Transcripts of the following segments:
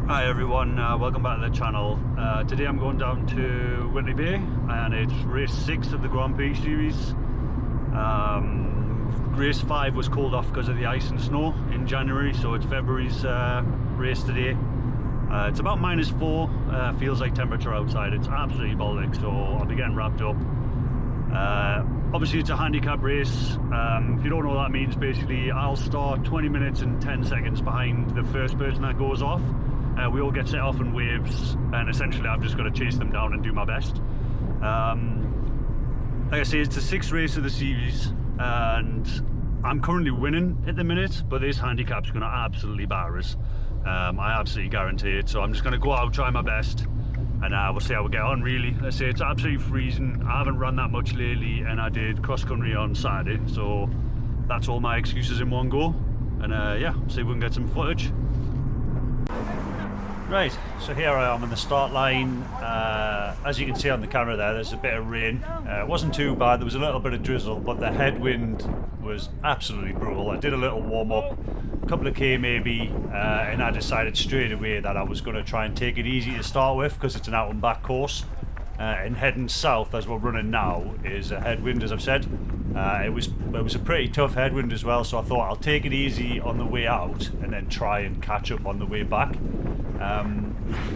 Hi everyone, welcome back to the channel. Today I'm going down to Whitley Bay and it's race 6 of the Grand Prix series. Race 5 was called off because of the ice and snow in January, so it's February's race today. It's about -4, feels like temperature outside. It's absolutely Baltic, so I'll be getting wrapped up. Obviously it's a handicap race. If you don't know what that means, basically I'll start 20 minutes and 10 seconds behind the first person that goes off. We all get set off in waves and essentially I've just got to chase them down and do my best. Like I say, it's the 6th race of the series and I'm currently winning at the minute, but this handicap's going to absolutely batter us. I absolutely guarantee it, so I'm just going to go out, try my best, and we'll see how we get on really. Let's say it's absolutely freezing. I haven't run that much lately and I did cross country on Saturday, so that's all my excuses in one go. And yeah, see if we can get some footage. Right, so here I am on the start line. As you can see on the camera there's a bit of rain. It wasn't too bad, there was a little bit of drizzle, but the headwind was absolutely brutal. I did a little warm-up, a couple of K maybe, and I decided straight away that I was going to try and take it easy to start with because it's an out and back course. And heading south as we're running now is a headwind, as I've said. It was a pretty tough headwind as well, so I thought I'll take it easy on the way out and then try and catch up on the way back.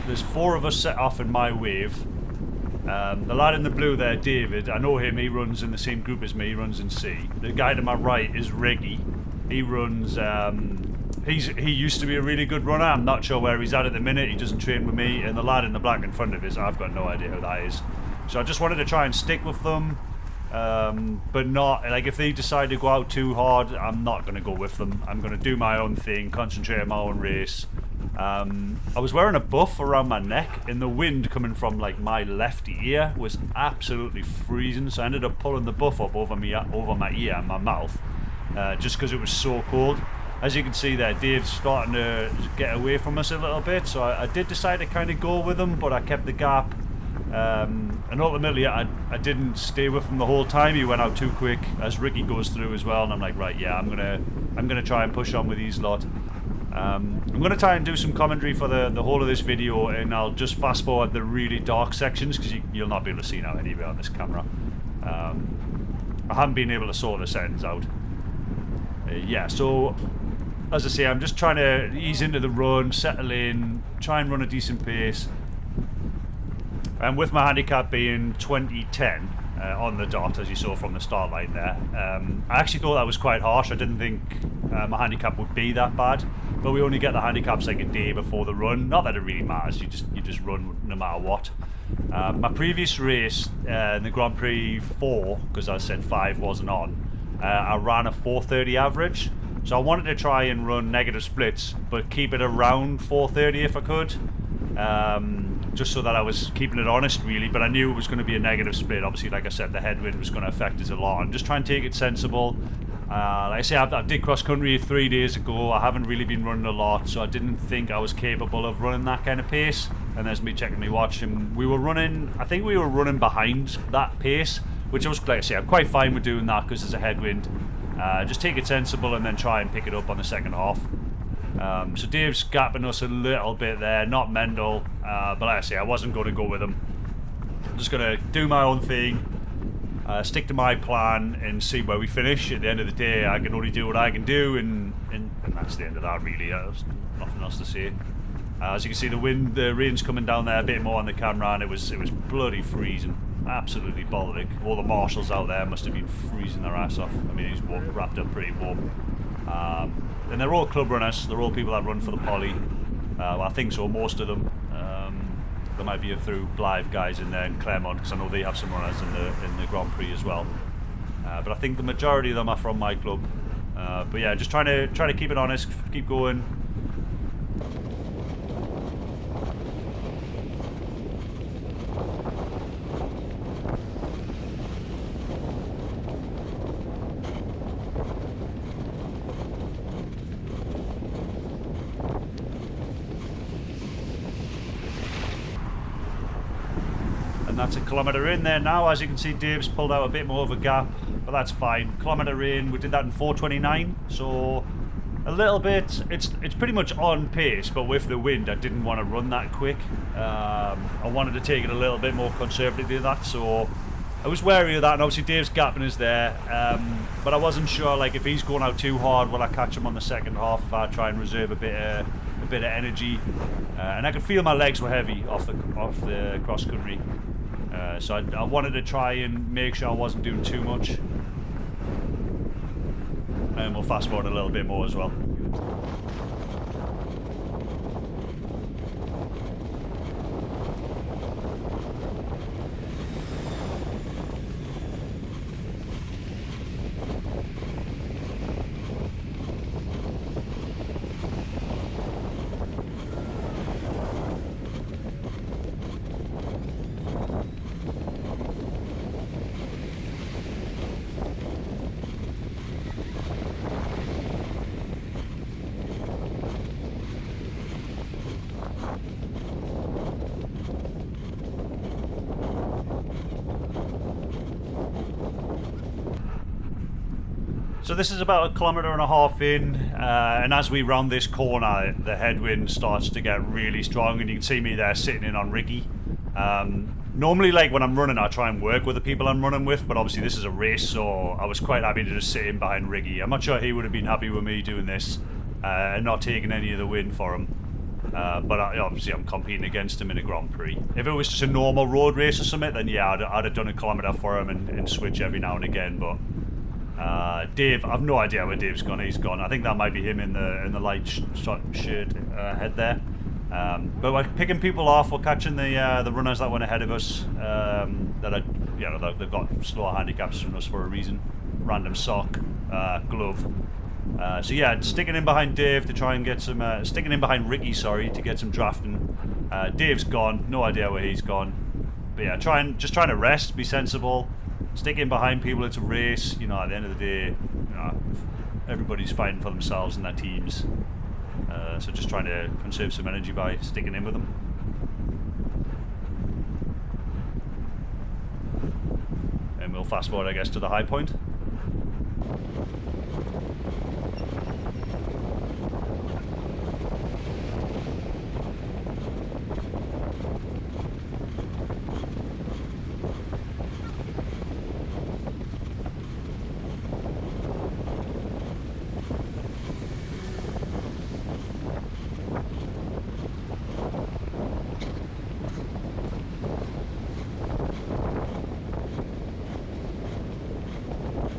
There's 4 of us set off in my wave. The lad in the blue there, David, I know him, he runs in the same group as me, he runs in C. The guy to my right is Reggie. He runs, he used to be a really good runner. I'm not sure where he's at the minute, he doesn't train with me. And the lad in the black in front of us, I've got no idea who that is. So I just wanted to try and stick with them. But not, like, if they decide to go out too hard, I'm not going to go with them. I'm going to do my own thing, concentrate on my own race. I was wearing a buff around my neck and the wind coming from like my left ear was absolutely freezing, so I ended up pulling the buff up over my ear and my mouth, just because it was so cold. As you can see there, Dave's starting to get away from us a little bit, so I did decide to kind of go with him, but I kept the gap. And ultimately I didn't stay with him the whole time. He went out too quick as Ricky goes through as well, and I'm like, right, yeah, I'm gonna try and push on with these lot. I'm gonna try and do some commentary for the whole of this video, and I'll just fast forward the really dark sections because you'll not be able to see now anyway on this camera. I haven't been able to sort the settings out. Yeah, so as I say, I'm just trying to ease into the run, settle in, try and run a decent pace. And with my handicap being 2010 on the dot, as you saw from the start line there, I actually thought that was quite harsh. I didn't think my handicap would be that bad, but we only get the handicaps like a day before the run. Not that it really matters, you just run no matter what. My previous race in the Grand Prix 4, because I said 5 wasn't on, I ran a 4:30 average, so I wanted to try and run negative splits but keep it around 4:30 if I could. Just so that I was keeping it honest really, but I knew it was going to be a negative split. Obviously, like I said, the headwind was going to affect us a lot. I'm just trying to take it sensible. Like I say, I did cross country 3 days ago. I haven't really been running a lot, so I didn't think I was capable of running that kind of pace. And there's me checking my watch, and we were running, I think we were running behind that pace, which I was, like I say, I'm quite fine with doing that because there's a headwind. Just take it sensible and then try and pick it up on the second half. So Dave's gapping us a little bit there, not mental, but like I say, I wasn't going to go with him. I'm just going to do my own thing, stick to my plan and see where we finish. At the end of the day, I can only do what I can do, and that's the end of that really. There's nothing else to say. As you can see, the rain's coming down there a bit more on the camera, and it was bloody freezing, absolutely Baltic. All the marshals out there must have been freezing their ass off. I mean, he's wrapped up pretty warm. And they're all club runners, they're all people that run for the poly. Well, I think so, most of them. There might be a few Blythe guys in there in Claremont, because I know they have some runners in the Grand Prix as well. But I think the majority of them are from my club. But yeah, just trying to keep it honest, keep going. And that's a kilometre in there now. As you can see, Dave's pulled out a bit more of a gap, but that's fine. Kilometre in, we did that in 4:29, so A little bit. It's pretty much on pace, but with the wind, I didn't want to run that quick. I wanted to take it a little bit more conservatively than that, so I was wary of that. And obviously, Dave's gapping is there, but I wasn't sure like if he's going out too hard, will I catch him on the second half if I try and reserve a bit of energy? And I could feel my legs were heavy off the cross country, so I wanted to try and make sure I wasn't doing too much. And we'll fast forward a little bit more as well. So this is about 1.5 kilometers in, and as we round this corner, the headwind starts to get really strong, and you can see me there sitting in on Ricky. Normally, like when I'm running, I try and work with the people I'm running with, but obviously this is a race, so I was quite happy to just sit in behind Ricky. I'm not sure he would have been happy with me doing this and not taking any of the win for him. But obviously I'm competing against him in a Grand Prix. If it was just a normal road race or something, then yeah, I'd have done 1 kilometer for him and switch every now and again, but Dave, I've no idea where Dave's gone. He's gone. I think that might be him in the light shirt head there. But we're picking people off. We're catching the runners that went ahead of us. They've got slower handicaps than us for a reason. Random sock, glove. So yeah, sticking in behind Dave to try and get some. Sticking in behind Ricky, sorry, to get some drafting. Dave's gone. No idea where he's gone. But yeah, just trying to rest, be sensible. Sticking behind people, it's a race. You know, at the end of the day, everybody's fighting for themselves and their teams. So just trying to conserve some energy by sticking in with them. And we'll fast forward, I guess, to the high point.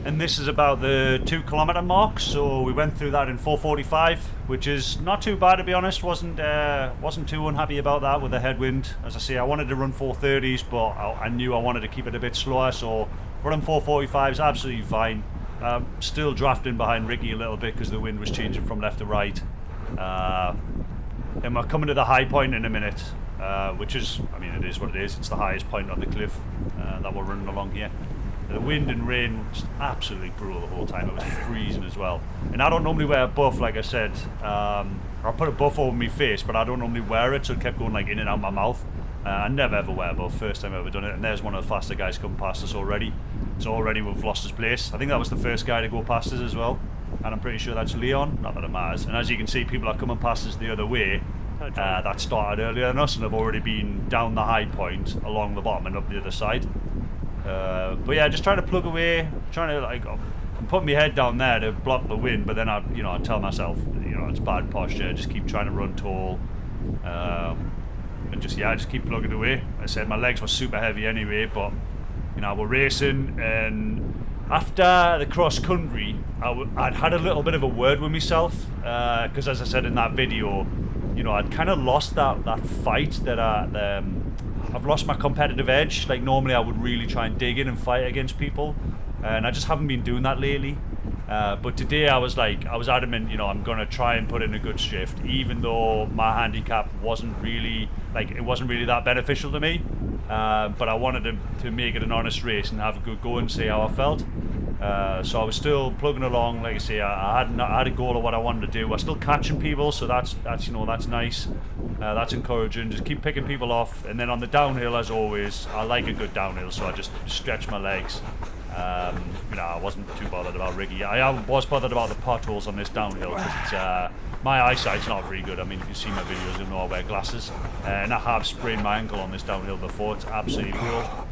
And this is about the 2 kilometer mark, so we went through that in 4:45, which is not too bad, to be honest. Wasn't too unhappy about that with the headwind. As I say, I wanted to run 4:30s, but I knew I wanted to keep it a bit slower, so running 4:45 is absolutely fine. Still drafting behind Ricky a little bit because the wind was changing from left to right. And we're coming to the high point in a minute, which is, I mean, it is what it is. It's the highest point on the cliff that we're running along here. The wind and rain was absolutely brutal the whole time. It was freezing as well. And I don't normally wear a buff, like I said. I put a buff over my face, but I don't normally wear it, so it kept going like in and out my mouth. I never ever wear a buff, first time I've ever done it. And there's one of the faster guys coming past us already. So already we've lost his place. I think that was the first guy to go past us as well. And I'm pretty sure that's Leon, not that it matters. And as you can see, people are coming past us the other way. That started earlier than us and have already been down the high point, along the bottom and up the other side. But yeah, just trying to plug away, trying to like, I'm putting my head down there to block the wind, but then I tell myself, it's bad posture, just keep trying to run tall, and just keep plugging away. I said my legs were super heavy anyway, but we're racing, and after the cross country, I'd had a little bit of a word with myself, because as I said in that video, I'd kind of lost that fight that I've lost my competitive edge. Like normally I would really try and dig in and fight against people, and I just haven't been doing that lately. But today I was adamant, I'm going to try and put in a good shift, even though my handicap wasn't really that beneficial to me. But I wanted to make it an honest race and have a good go and see how I felt. So I was still plugging along. Like I say, I had a goal of what I wanted to do. We're still catching people, so that's nice. That's encouraging. Just keep picking people off, and then on the downhill, as always, I like a good downhill, so I just stretch my legs. You know, I wasn't too bothered about Ricky. I was bothered about the potholes on this downhill because it's my eyesight's not very good. I mean, if you see my videos, you'll know I wear glasses, and I have sprained my ankle on this downhill before. It's absolutely brutal.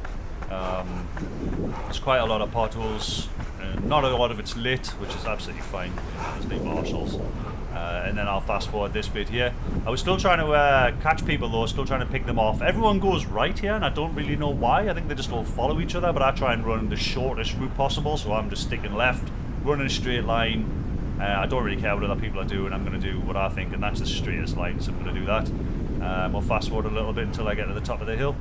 There's quite a lot of potholes. Not a lot of it's lit, which is absolutely fine. There's no marshals. And then I'll fast forward this bit here. I was still trying to catch people though, still trying to pick them off. Everyone goes right here, and I don't really know why. I think they just all follow each other, but I try and run the shortest route possible, so I'm just sticking left, running a straight line. I don't really care what other people are doing. I'm going to do what I think, and that's the straightest line, so I'm going to do that. We'll fast forward a little bit until I get to the top of the hill.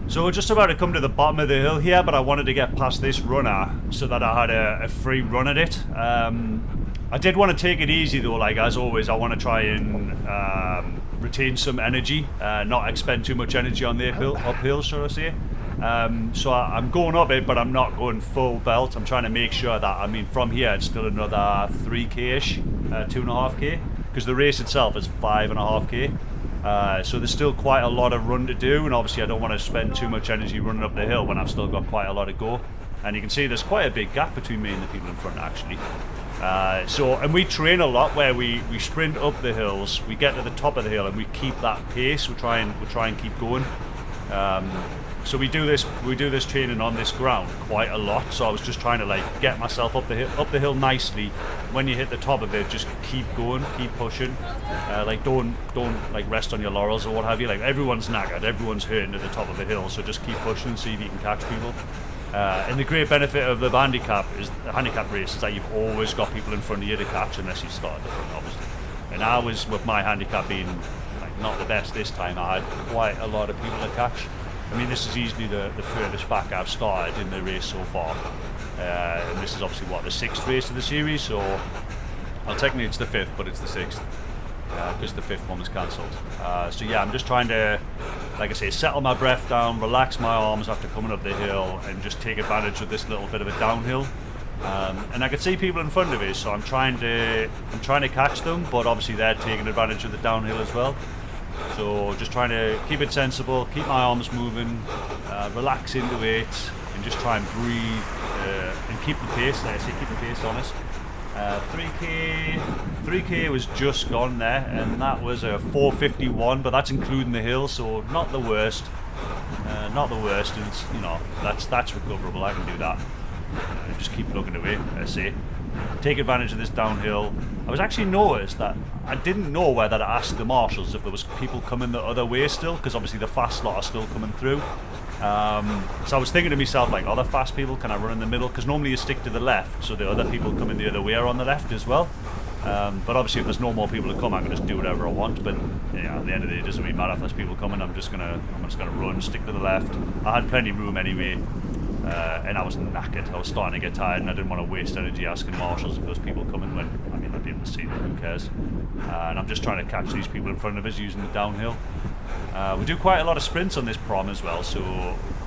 So we're just about to come to the bottom of the hill here, but I wanted to get past this runner so that I had a free run at it. I did want to take it easy though, like as always. I want to try and retain some energy, not expend too much energy on the uphill, should I say. So I'm going up it, but I'm not going full belt. I'm trying to make sure that, I mean, from here it's still another 3k-ish, 2.5k, because the race itself is 5.5k. So there's still quite a lot of run to do, and obviously I don't want to spend too much energy running up the hill when I've still got quite a lot to go. And you can see there's quite a big gap between me and the people in front actually. And we train a lot where we sprint up the hills, we get to the top of the hill and we keep that pace. We try and keep going. So we do this training on this ground quite a lot. So I was just trying to like get myself up the hill nicely. When you hit the top of it, just keep going, keep pushing. Like don't like rest on your laurels or what have you. Like everyone's knackered, everyone's hurting at the top of the hill. So just keep pushing and see if you can catch people. And the great benefit of the handicap race is that you've always got people in front of you to catch unless you start at the front, obviously. And I was, with my handicap being like not the best this time, I had quite a lot of people to catch. I mean, this is easily the furthest back I've started in the race so far. And this is obviously, what, the 6th race of the series, so... Well, technically it's the 5th, but it's the 6th. Because the 5th one was cancelled. So yeah, I'm just trying to, like I say, settle my breath down, relax my arms after coming up the hill, and just take advantage of this little bit of a downhill. And I can see people in front of me, so I'm trying to catch them, but obviously they're taking advantage of the downhill as well. So just trying to keep it sensible, keep my arms moving, relax into it, and just try and breathe and keep the pace. Like I say, keep the pace honest. 3k was just gone there, and that was a 4:51, but that's including the hill, so not the worst. Not the worst, and it's, you know, that's recoverable. I can do that. Just keep plugging away, I say. Take advantage of this downhill. I was actually noticed that I didn't know whether to ask the marshals if there was people coming the other way still, because obviously the fast lot are still coming through. So I was thinking to myself, like, are there fast people? Can I run in the middle? Because normally you stick to the left, so the other people coming the other way are on the left as well. But obviously if there's no more people to come, I can just do whatever I want. But yeah, at the end of the day, it doesn't really matter if there's people coming. I'm just gonna run, stick to the left. I had plenty of room anyway. And I was knackered. I was starting to get tired, and I didn't want to waste energy asking marshals if there's people coming when, I mean, I'd be able to see them, who cares. And I'm just trying to catch these people in front of us using the downhill. We do quite a lot of sprints on this prom as well, so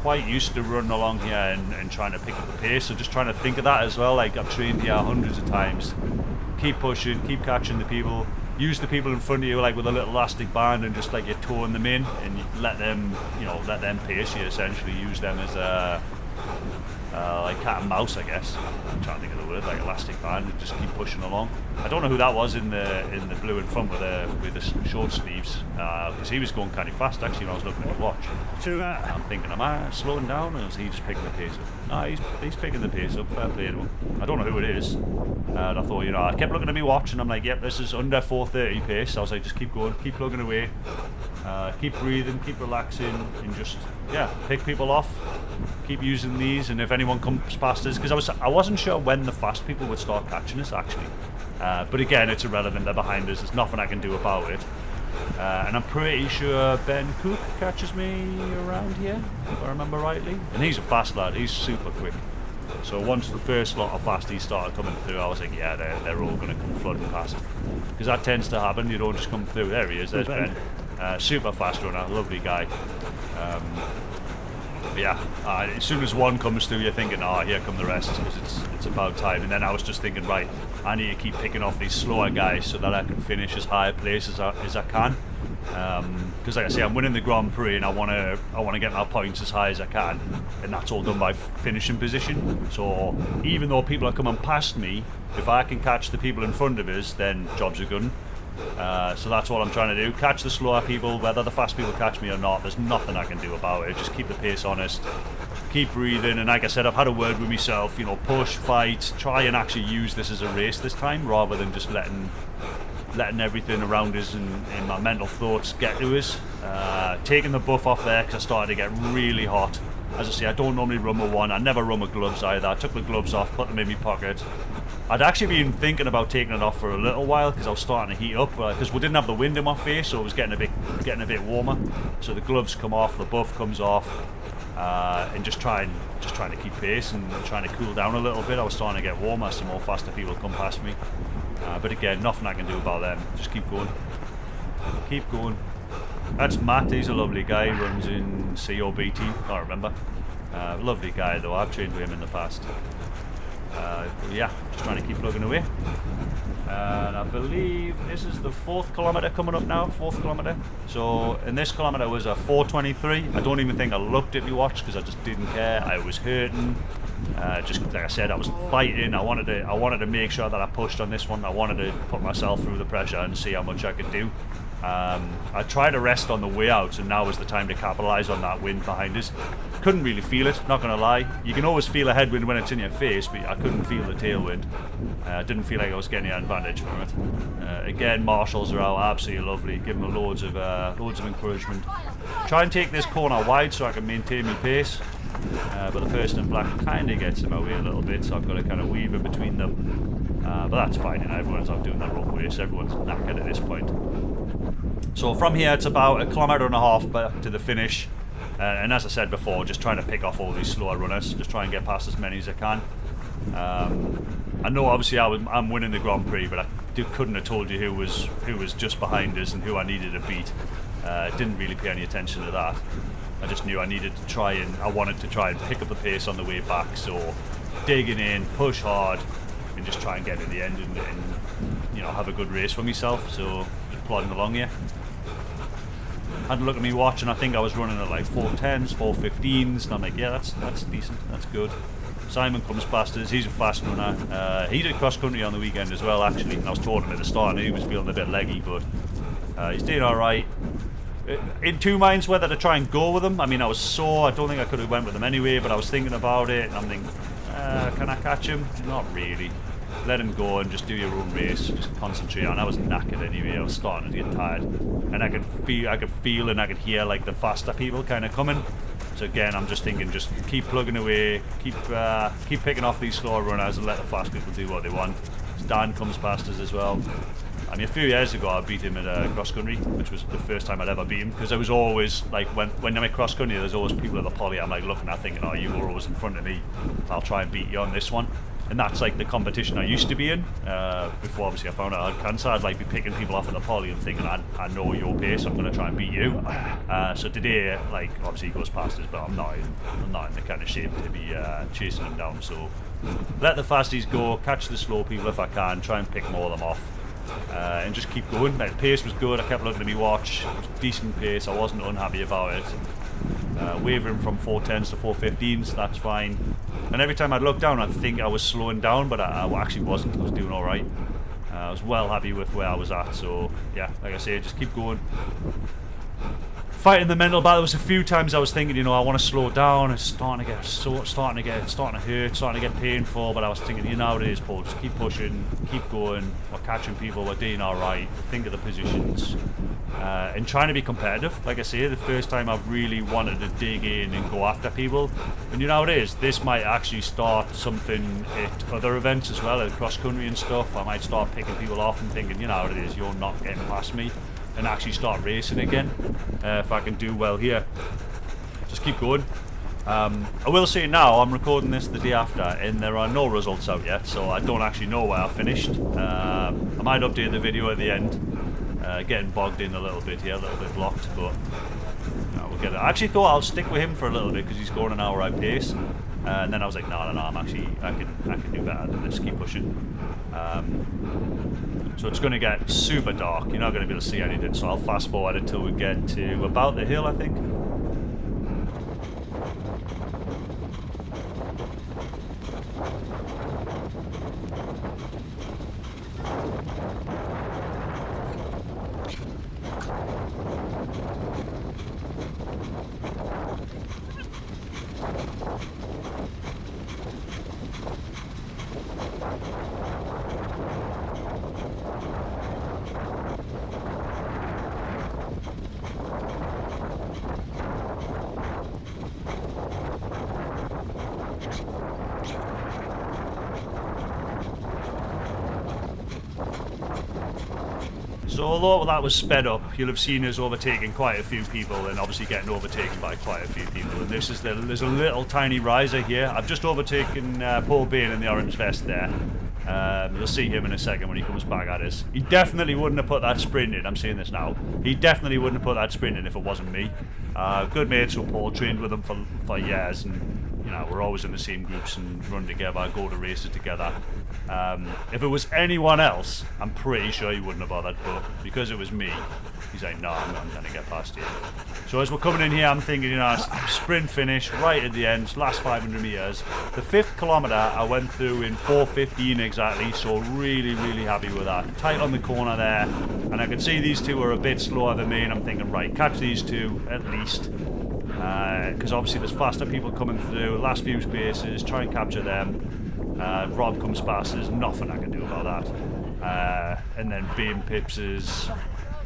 quite used to running along here and trying to pick up the pace. So just trying to think of that as well. Like, I've trained here hundreds of times. Keep pushing, keep catching the people. Use the people in front of you like with a little elastic band, and just like you're towing them in, and you let them pace you essentially. Use them as a like cat and mouse, I guess. I'm trying to think of the word, like elastic band, and just keep pushing along. I don't know who that was in the blue in front with the short sleeves, because he was going kind of fast actually when I was looking at the watch. I'm thinking, am I slowing down, or is he just picking the pace up? No, he's picking the pace up. Fair play to him. I don't know who it is. And I thought, you know, I kept looking at my watch, and I'm like, yep, this is under 4:30 pace. I was like, just keep going, keep plugging away, keep breathing, keep relaxing, and just, yeah, pick people off. Keep using these, and if anyone comes past us, because I wasn't sure when the fast people would start catching us actually, but again, it's irrelevant. They're behind us. There's nothing I can do about it. And I'm pretty sure Ben Cook catches me around here, if I remember rightly. And he's a fast lad, he's super quick. So once the first lot of fasties started coming through, I was like, yeah, they're all going to come flooding past. Because that tends to happen, you don't just come through. There he is, there's Ben. Super fast runner, lovely guy. Yeah, as soon as one comes through, you're thinking, oh, here come the rest, because it's about time. And then I was just thinking, right, I need to keep picking off these slower guys so that I can finish as high a place as I can. Because like I say, I'm winning the Grand Prix and I want to get my points as high as I can, and that's all done by finishing position. So even though people are coming past me, if I can catch the people in front of us, then jobs are good. So that's what I'm trying to do, catch the slower people. Whether the fast people catch me or not, there's nothing I can do about it. Just keep the pace honest, keep breathing, and like I said, I've had a word with myself, you know, push, fight, try and actually use this as a race this time, rather than just letting everything around us and my mental thoughts get to us. Taking the buff off there because I started to get really hot. As I say, I don't normally run with one. I never run with gloves either. I took the gloves off, put them in my pocket. I'd actually been thinking about taking it off for a little while because I was starting to heat up, because we didn't have the wind in my face, so it was getting a bit warmer. So the gloves come off, the buff comes off, and just trying to keep pace and trying to cool down a little bit. I was starting to get warmer, some more faster people come past me. But again, nothing I can do about them. Just keep going. Keep going. That's Matt, he's a lovely guy, he runs in COBT, can't remember. Lovely guy though, I've trained with him in the past. Yeah, just trying to keep plugging away. And I believe this is the 4th kilometre coming up now, 4th kilometre. So, in this kilometre was a 4:23. I don't even think I looked at my watch because I just didn't care. I was hurting. Just like I said, I was fighting. I wanted to make sure that I pushed on this one. I wanted to put myself through the pressure and see how much I could do. I tried to rest on the way out, and now was the time to capitalise on that wind behind us. Couldn't really feel it, not gonna lie. You can always feel a headwind when it's in your face, but I couldn't feel the tailwind. Didn't feel like I was getting any advantage from it. Again, marshals are out, absolutely lovely. Give them loads of encouragement. Try and take this corner wide so I can maintain my pace. But the person in black kind of gets in my way a little bit, so I've got to kind of weave in between them. But that's fine, you know, everyone's out doing their own way, so everyone's knackered at this point. So from here it's about 1.5 kilometres back to the finish, and as I said before, just trying to pick off all these slower runners, just try and get past as many as I can. I know obviously I'm winning the Grand Prix, but I couldn't have told you who was just behind us and who I needed to beat. Didn't really pay any attention to that. I just knew I wanted to try and pick up the pace on the way back, so digging in, push hard, and just try and get to the end and you know, have a good race for myself. So just plodding along here. Had a look at me watch, and I think I was running at like 4:10s, 4:15s, and I'm like, yeah, that's decent, that's good. Simon comes past us, he's a fast runner. He did cross country on the weekend as well, actually, and I was talking to him at the start and he was feeling a bit leggy, but he's doing alright. In two minds whether to try and go with him. I mean, I was sore, I don't think I could have went with him anyway, but I was thinking about it, and I'm thinking, can I catch him? Not really. Let him go and just do your own race, just concentrate on. I was knackered anyway, I was starting to get tired, and I could feel and I could hear like the faster people kind of coming. So again, I'm just thinking, just keep plugging away, keep picking off these slower runners and let the fast people do what they want. Dan comes past us as well. I mean, a few years ago I beat him at cross country, which was the first time I'd ever beat him, because there was always, like, when I'm at cross country, there's always people at the poly I'm like looking at thinking, oh, you were always in front of me, I'll try and beat you on this one. And that's like the competition I used to be in. Before obviously I found out I had cancer, I'd like be picking people off at the poly and thinking, I know your pace, I'm going to try and beat you. So today, like, obviously he goes past us, but I'm not in the kind of shape to be chasing him down. So let the fasties go, catch the slow people if I can, try and pick more of them off. And just keep going. Like, the pace was good, I kept looking at my watch, it was decent pace, I wasn't unhappy about it. Wavering from 4:10s to 4:15s, that's fine. And every time I'd look down, I'd think I was slowing down, but I actually wasn't. I was doing alright. I was well happy with where I was at, so yeah, like I say, just keep going. Fighting the mental battle. There was a few times I was thinking, you know, I want to slow down. It's starting to hurt, starting to get painful. But I was thinking, you know how it is, Paul. Just keep pushing, keep going. We're catching people. We're doing all right. Think of the positions, and trying to be competitive. Like I say, the first time I've really wanted to dig in and go after people. And you know how it is. This might actually start something at other events as well, at cross country and stuff. I might start picking people off and thinking, you know how it is. You're not getting past me. and actually start racing again. If I can do well here, just keep going. I will say now, I'm recording this the day after, and there are no results out yet, so I don't actually know where I finished. I might update the video at the end. Getting bogged in a little bit here, a little bit blocked, but we'll get it. I actually thought I'll stick with him for a little bit because he's going an hour right pace, and then I was like, no, I can do better than this. Keep pushing. So it's going to get super dark. You're not going to be able to see anything. So I'll fast forward until we get to about the hill, I think. So although that was sped up, you'll have seen us overtaking quite a few people and obviously getting overtaken by quite a few people. And this is there's a little tiny riser here. I've just overtaken Paul Bain in the orange vest there. You'll see him in a second when he comes back at us. He definitely wouldn't have put that sprint in. I'm saying this now. He definitely wouldn't have put that sprint in if it wasn't me. Good mates with Paul, trained with him for years, and you know, we're always in the same groups and run together, go to races together. If it was anyone else, I'm pretty sure he wouldn't have bothered, but because it was me, he's like, no, I'm going to get past you. So as we're coming in here, I'm thinking, you know, sprint finish right at the end, last 500 meters. The 5th kilometer I went through in 4:15 exactly, so really, really happy with that. Tight on the corner there, and I can see these two are a bit slower than me, and I'm thinking, right, catch these two at least. Because obviously there's faster people coming through, last few spaces, try and capture them. Rob comes past, there's nothing I can do about that. And then Bain pips is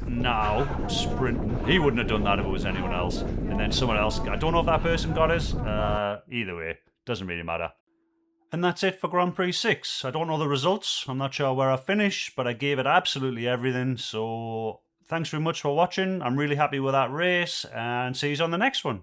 now sprinting. He wouldn't have done that if it was anyone else. And then someone else, I don't know if that person got us. Either way, doesn't really matter. And that's it for Grand Prix 6. I don't know the results, I'm not sure where I finished, but I gave it absolutely everything, so thanks very much for watching. I'm really happy with that race, and see you on the next one.